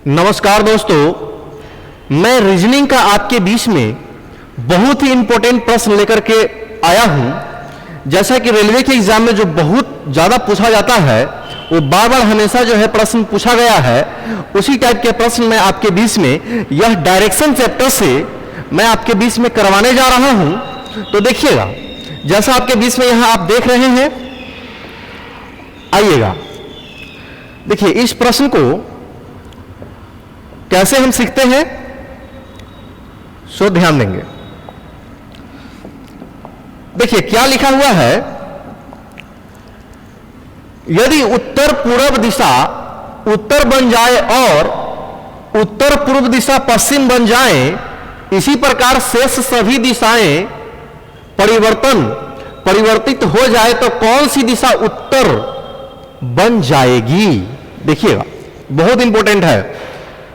नमस्कार दोस्तों, मैं रीजनिंग का आपके बीच में बहुत ही इंपॉर्टेंट प्रश्न लेकर के आया हूं। जैसा कि रेलवे के एग्जाम में जो बहुत ज्यादा पूछा जाता है, वो बार बार हमेशा जो है प्रश्न पूछा गया है, उसी टाइप के प्रश्न मैं आपके बीच में यह डायरेक्शन चैप्टर से मैं आपके बीच में करवाने जा रहा हूं। तो देखिएगा, जैसा आपके बीच में यहां आप देख रहे हैं, आइएगा देखिए इस प्रश्न को कैसे हम सीखते हैं, सो ध्यान देंगे। देखिए क्या लिखा हुआ है, यदि उत्तर पूर्व दिशा उत्तर बन जाए और उत्तर पूर्व दिशा पश्चिम बन जाए, इसी प्रकार शेष सभी दिशाएं परिवर्तित हो जाए तो कौन सी दिशा उत्तर बन जाएगी। देखिएगा बहुत इंपॉर्टेंट है,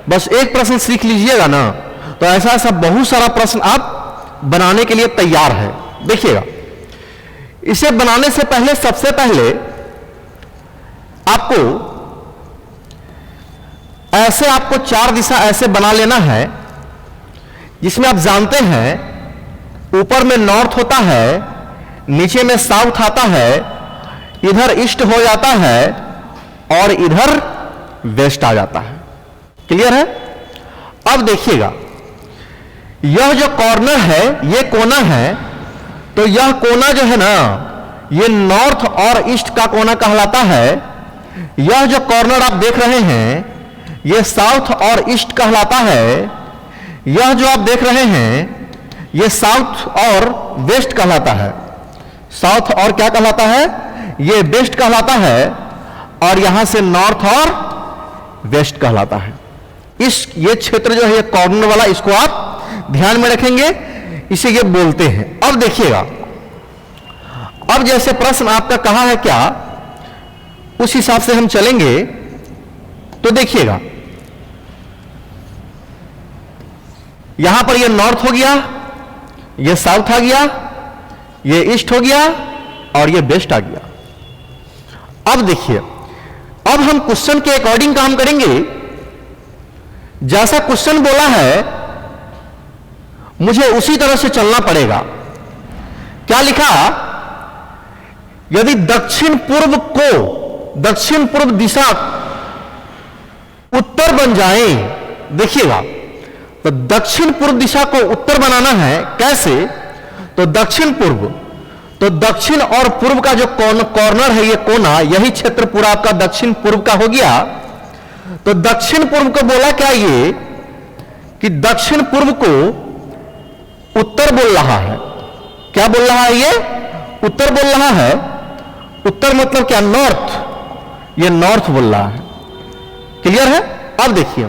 बस एक प्रश्न सीख लीजिएगा ना तो ऐसा बहुत सारा प्रश्न आप बनाने के लिए तैयार है। देखिएगा, इसे बनाने से पहले सबसे पहले आपको चार दिशा ऐसे बना लेना है, जिसमें आप जानते हैं ऊपर में नॉर्थ होता है, नीचे में साउथ आता है, इधर ईस्ट हो जाता है और इधर वेस्ट आ जाता है। क्लियर है। अब देखिएगा, यह जो कॉर्नर है, ये कोना है, तो यह कोना जो है ना, ये नॉर्थ और ईस्ट का कोना कहलाता है। यह जो कॉर्नर आप देख रहे हैं, ये साउथ और ईस्ट कहलाता है। यह जो आप देख रहे हैं, ये साउथ और वेस्ट कहलाता है। साउथ और क्या कहलाता है, ये वेस्ट कहलाता है, और यहां से नॉर्थ और वेस्ट कहलाता है। ये क्षेत्र जो है, ये कॉर्नर वाला, इसको आप ध्यान में रखेंगे, इसे ये बोलते हैं। अब देखिएगा, अब जैसे प्रश्न आपका कहा है क्या, उस हिसाब से हम चलेंगे। तो देखिएगा, यहां पर ये नॉर्थ हो गया, ये साउथ आ गया, ये ईस्ट हो गया और ये वेस्ट आ गया। अब देखिए, अब हम क्वेश्चन के अकॉर्डिंग काम करेंगे। जैसा क्वेश्चन बोला है, मुझे उसी तरह से चलना पड़ेगा। क्या लिखा, यदि दक्षिण पूर्व दिशा उत्तर बन जाए। देखिएगा, तो दक्षिण पूर्व दिशा को उत्तर बनाना है कैसे, तो दक्षिण पूर्व, तो दक्षिण और पूर्व का जो कॉर्नर है, ये कोना, यही क्षेत्र पूरा आपका दक्षिण पूर्व का हो गया। तो दक्षिण पूर्व को बोला क्या, ये कि दक्षिण पूर्व को उत्तर बोल रहा है। क्या बोल रहा है, ये उत्तर बोल रहा है। उत्तर मतलब क्या, नॉर्थ, ये नॉर्थ बोल रहा है। क्लियर है। अब देखिए,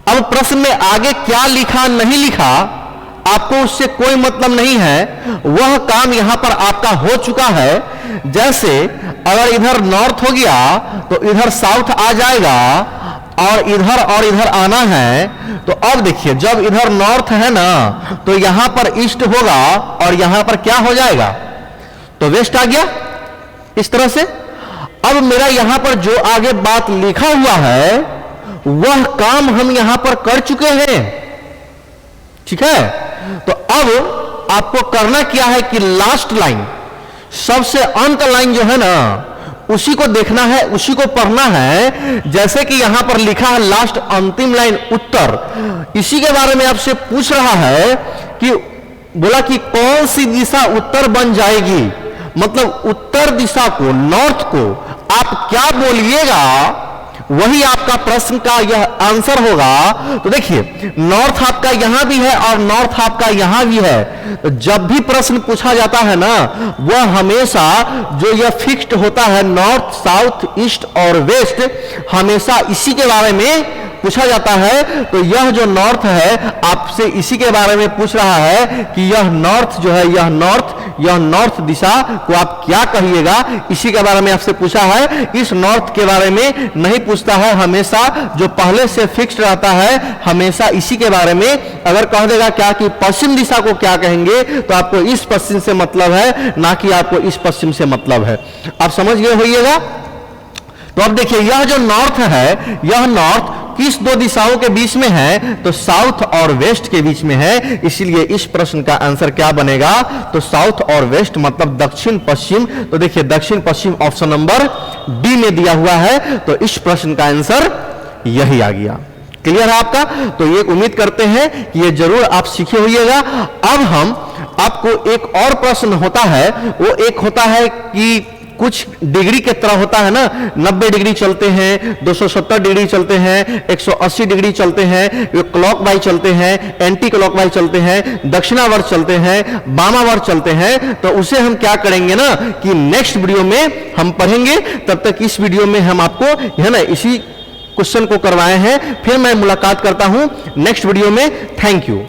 अब प्रश्न में आगे क्या लिखा नहीं लिखा, आपको उससे कोई मतलब नहीं है, वह काम यहां पर आपका हो चुका है। जैसे अगर इधर नॉर्थ हो गया तो इधर साउथ आ जाएगा, और इधर आना है। तो अब देखिए, जब इधर नॉर्थ है ना, तो यहां पर ईस्ट होगा और यहां पर क्या हो जाएगा, तो वेस्ट आ गया। इस तरह से अब मेरा यहां पर जो आगे बात लिखा हुआ है, वह काम हम यहां पर कर चुके हैं। ठीक है। तो अब आपको करना क्या है कि लास्ट लाइन, सबसे अंत लाइन जो है ना, उसी को देखना है, उसी को पढ़ना है। जैसे कि यहां पर लिखा है लास्ट, अंतिम लाइन उत्तर, इसी के बारे में आपसे पूछ रहा है कि बोला कि कौन सी दिशा उत्तर बन जाएगी। मतलब उत्तर दिशा को, नॉर्थ को आप क्या बोलिएगा, वही आपका प्रश्न का यह आंसर होगा। तो देखिए, नॉर्थ आपका यहां भी है और नॉर्थ आपका यहां भी है। तो जब भी प्रश्न पूछा जाता है ना, वह हमेशा जो यह फिक्स्ड होता है, नॉर्थ, साउथ, ईस्ट और वेस्ट, हमेशा इसी के बारे में पूछा जाता है। तो यह जो नॉर्थ है, आपसे इसी के बारे में पूछ रहा है कि यह नॉर्थ जो है, यह नॉर्थ दिशा को आप क्या कहिएगा, इसी के बारे में आपसे पूछा है। इस नॉर्थ के बारे में नहीं पूछता है, हमेशा जो पहले से फिक्स्ड रहता है, हमेशा इसी के बारे में। अगर कह देगा क्या कि पश्चिम दिशा को क्या कहेंगे, तो आपको इस पश्चिम से मतलब है, ना कि आपको इस पश्चिम से मतलब है। आप समझ गए होइएगा। तो अब देखिए, यह जो नॉर्थ है, यह नॉर्थ किस दो दिशाओं के बीच में है, तो साउथ और वेस्ट के बीच में है, इसलिए इस प्रश्न का आंसर क्या बनेगा, तो साउथ और वेस्ट मतलब दक्षिण पश्चिम। तो देखिए दक्षिण पश्चिम ऑप्शन नंबर डी में दिया हुआ है, तो इस प्रश्न का आंसर यही आ गया। क्लियर है आपका? तो ये उम्मीद करते हैं कि ये जरूर आप सीखे होइएगा। अब हम आपको एक और प्रश्न होता है, वो एक होता है कि कुछ डिग्री के तरह होता है ना, 90 डिग्री चलते हैं, 270 डिग्री चलते हैं, 180 डिग्री चलते हैं, क्लॉक वाइज चलते हैं, एंटी क्लॉक वाइज चलते हैं, दक्षिणावर्त चलते हैं, वामावर्त चलते हैं। तो उसे हम क्या करेंगे ना कि नेक्स्ट वीडियो में हम पढ़ेंगे। तब तक इस वीडियो में हम आपको है ना इसी क्वेश्चन को करवाए हैं। फिर मैं मुलाकात करता हूं नेक्स्ट वीडियो में। Thank you.